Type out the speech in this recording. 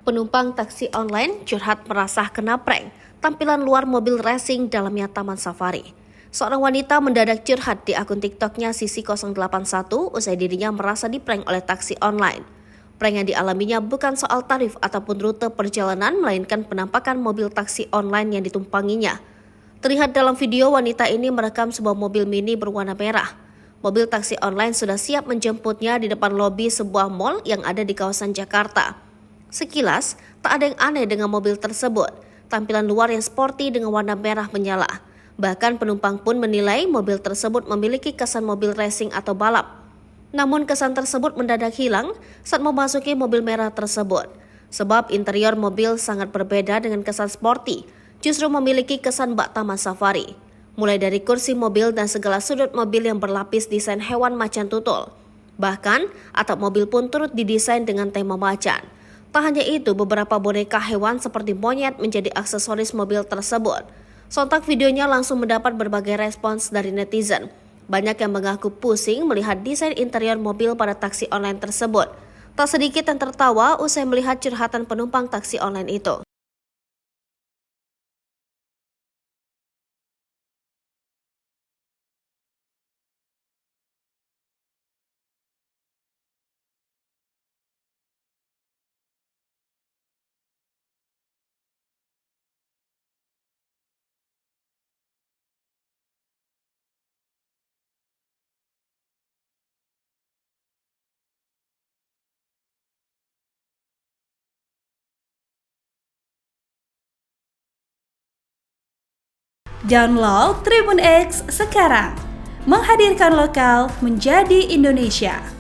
Penumpang taksi online curhat merasa kena prank. Tampilan luar mobil racing dalamnya taman safari. Seorang wanita mendadak curhat di akun TikToknya Sisi081 usai dirinya merasa diprank oleh taksi online. Prank yang dialaminya bukan soal tarif ataupun rute perjalanan, melainkan penampakan mobil taksi online yang ditumpanginya. Terlihat dalam video, wanita ini merekam sebuah mobil mini berwarna merah. Mobil taksi online sudah siap menjemputnya di depan lobi sebuah mal yang ada di kawasan Jakarta. Sekilas, tak ada yang aneh dengan mobil tersebut. Tampilan luar yang sporty dengan warna merah menyala. Bahkan penumpang pun menilai mobil tersebut memiliki kesan mobil racing atau balap. Namun kesan tersebut mendadak hilang saat memasuki mobil merah tersebut. Sebab interior mobil sangat berbeda dengan kesan sporty, justru memiliki kesan bak taman safari. Mulai dari kursi mobil dan segala sudut mobil yang berlapis desain hewan macan tutul. Bahkan, atap mobil pun turut didesain dengan tema macan. Tak hanya itu, beberapa boneka hewan seperti monyet menjadi aksesoris mobil tersebut. Sontak videonya langsung mendapat berbagai respons dari netizen. Banyak yang mengaku pusing melihat desain interior mobil pada taksi online tersebut. Tak sedikit yang tertawa usai melihat curhatan penumpang taksi online itu. Download Tribun X sekarang, menghadirkan lokal menjadi Indonesia.